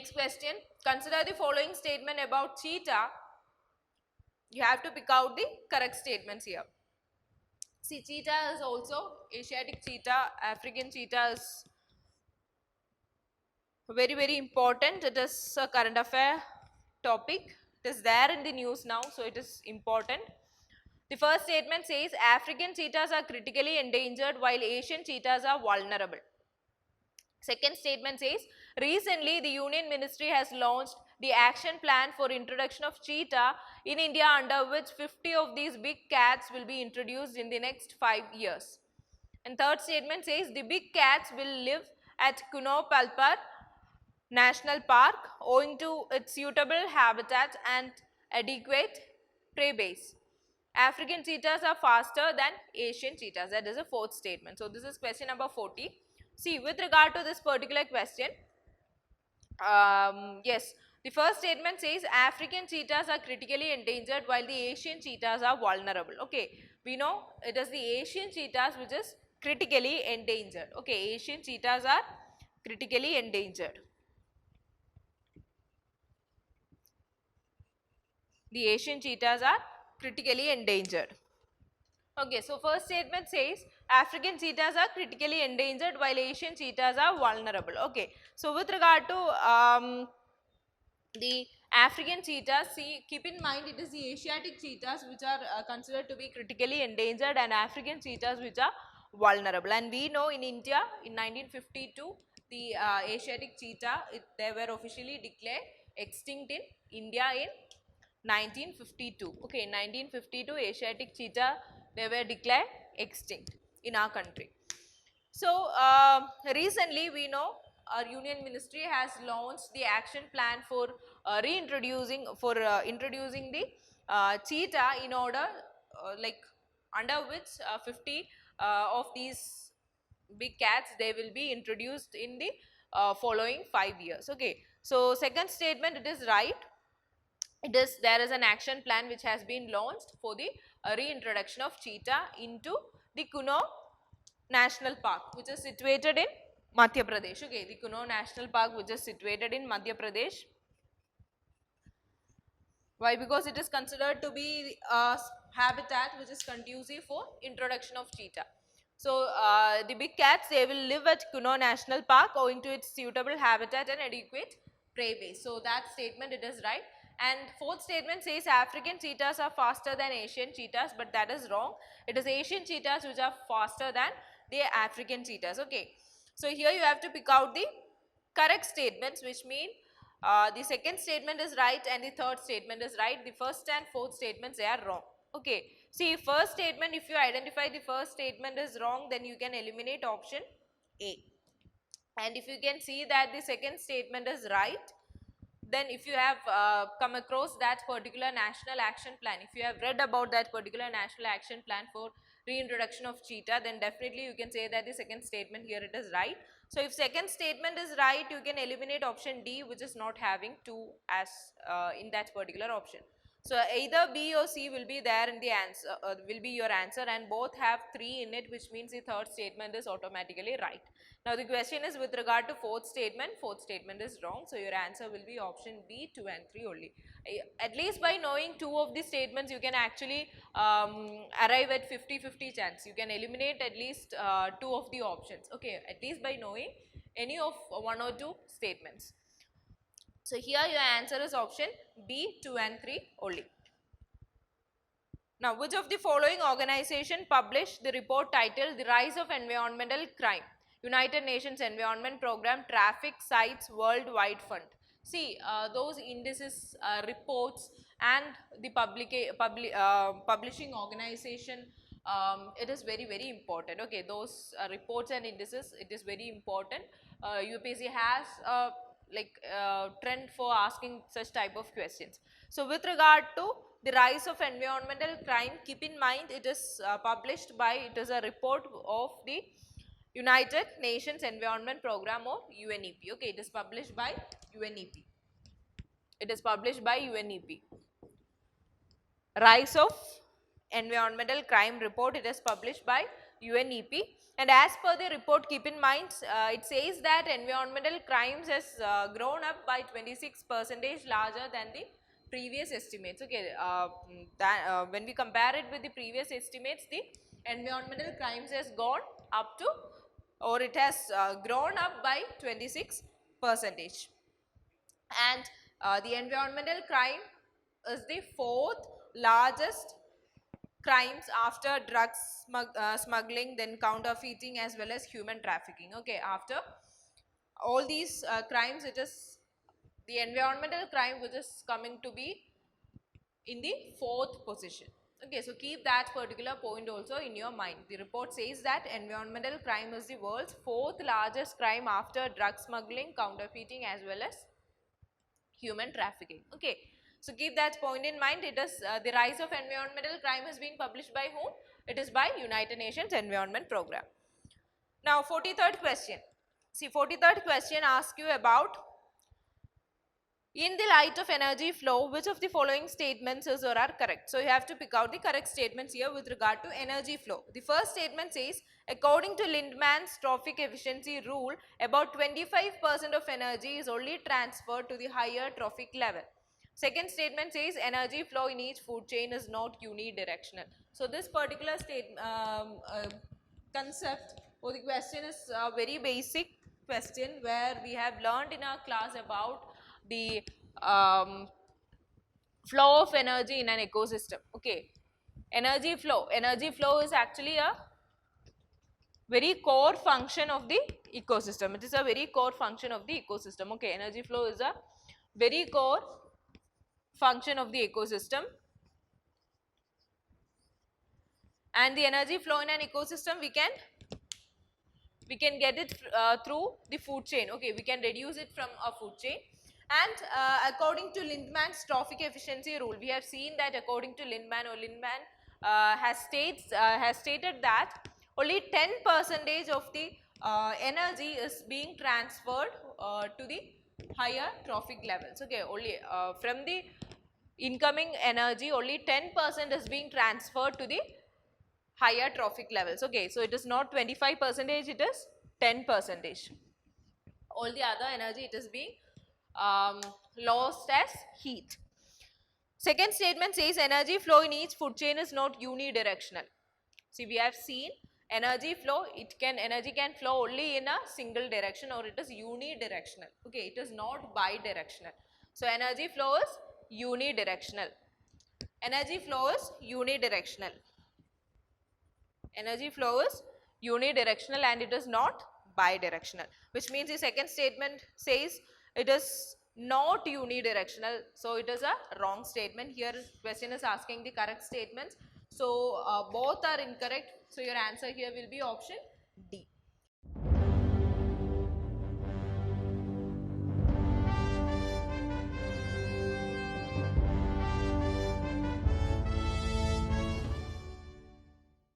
Next question, consider the following statement about cheetah. You have to pick out the correct statements here. See, cheetah is also Asiatic cheetah, African cheetah is very important. It is a current affair topic. It is there in the news now, so it is important. The first statement says African cheetahs are critically endangered while Asian cheetahs are vulnerable. Second statement says recently the Union Ministry has launched the action plan for introduction of cheetah in India, under which 50 of these big cats will be introduced in the next 5 years. And third statement says the big cats will live at Kuno Palpar National Park owing to its suitable habitat and adequate prey base. African cheetahs are faster than Asian cheetahs. That is a fourth statement. So, this is question number 40. See, with regard to this particular question, yes, the first statement says African cheetahs are critically endangered while the Asian cheetahs are vulnerable. Okay, we know it is the Asian cheetahs which is critically endangered. Okay, Asian cheetahs are critically endangered. The Asian cheetahs are critically endangered. Okay, so first statement says African cheetahs are critically endangered while Asian cheetahs are vulnerable. Okay, so with regard to the African cheetahs, see, keep in mind it is the Asiatic cheetahs which are considered to be critically endangered and African cheetahs which are vulnerable. And we know in India in 1952 the Asiatic cheetah, they were officially declared extinct in India in 1952. Okay, in 1952 Asiatic cheetah, they were declared extinct in our country. So, recently we know our Union Ministry has launched the action plan for introducing the cheetah in order like under which 50 of these big cats they will be introduced in the following 5 years. Okay, so second statement, it is right. There is an action plan which has been launched for the reintroduction of cheetah into the Kuno National Park, which is situated in Madhya Pradesh. Okay, the Kuno National Park which is situated in Madhya Pradesh. Why? Because it is considered to be a habitat which is conducive for introduction of cheetah. So, the big cats, they will live at Kuno National Park owing to its suitable habitat and adequate prey base. So, that statement it is right. And fourth statement says African cheetahs are faster than Asian cheetahs, but that is wrong. It is Asian cheetahs which are faster than the African cheetahs. Okay. So, here you have to pick out the correct statements, which mean the second statement is right and the third statement is right. The first and fourth statements, they are wrong. Okay. See, first statement, if you identify the first statement is wrong, then you can eliminate option A. And if you can see that the second statement is right, then if you have come across that particular national action plan, if you have read about that particular national action plan for reintroduction of cheetah, then definitely you can say that the second statement here it is right. So, if second statement is right, you can eliminate option D, which is not having 2 as in that particular option. So, either B or C will be there in the answer, will be your answer, and both have 3 in it, which means the third statement is automatically right. Now, the question is with regard to fourth statement is wrong. So, your answer will be option B, 2 and 3 only. At least by knowing 2 of the statements, you can actually arrive at 50-50 chance. You can eliminate at least 2 of the options. Okay, at least by knowing any of 1 or 2 statements. So, here your answer is option B, 2 and 3 only. Now, which of the following organization published the report titled The Rise of Environmental Crime? United Nations Environment Program, Traffic Sites Worldwide Fund. See, those indices, reports and the publishing organization, it is very important. Okay, those reports and indices, it is very important. UPSC has trend for asking such type of questions. So, with regard to the rise of environmental crime, keep in mind it is published by, it is a report of the United Nations Environment Program or UNEP. Okay, it is published by UNEP. It is published by UNEP. Rise of Environmental Crime Report, it is published by UNEP. And as per the report, keep in mind, it says that environmental crimes has grown up by 26% larger than the previous estimates. Okay, when we compare it with the previous estimates, the environmental crimes has gone up to, or it has grown up by 26%. And the environmental crime is the fourth largest crimes after drugs smuggling, then counterfeiting, as well as human trafficking. Okay, after all these crimes, it is the environmental crime which is coming to be in the fourth position. Okay, so keep that particular point also in your mind. The report says that environmental crime is the world's fourth largest crime after drug smuggling, counterfeiting, as well as human trafficking. Okay, so keep that point in mind. It is the rise of environmental crime is being published by whom? It is by United Nations Environment Program. Now 43rd question. See, 43rd question asks you about, in the light of energy flow, which of the following statements is or are correct? So you have to pick out the correct statements here with regard to energy flow. The first statement says, according to Lindman's trophic efficiency rule, about 25% of energy is only transferred to the higher trophic level. Second statement says, energy flow in each food chain is not unidirectional. So this particular concept or the question is a very basic question where we have learned in our class about the flow of energy in an ecosystem. Okay, energy flow is actually a very core function of the ecosystem. It is a very core function of the ecosystem. Okay, energy flow is a very core function of the ecosystem, and the energy flow in an ecosystem we can get it through the food chain. Okay, we can reduce it from a food chain. And according to Lindman's trophic efficiency rule, we have seen that according to Lindman has stated that only 10% of the energy is being transferred to the higher trophic levels. Okay, only from the incoming energy only 10% is being transferred to the higher trophic levels. Okay, so it is not 25%, it is 10%. All the other energy, it is being lost as heat. Second statement says energy flow in each food chain is not unidirectional. See, we have seen energy flow, energy can flow only in a single direction, or it is unidirectional. Okay, it is not bidirectional. So energy flow is unidirectional. Energy flow is unidirectional. Energy flow is unidirectional and it is not bidirectional, which means the second statement says it is not unidirectional. So it is a wrong statement. Here question is asking the correct statements. So both are incorrect. So your answer here will be option D.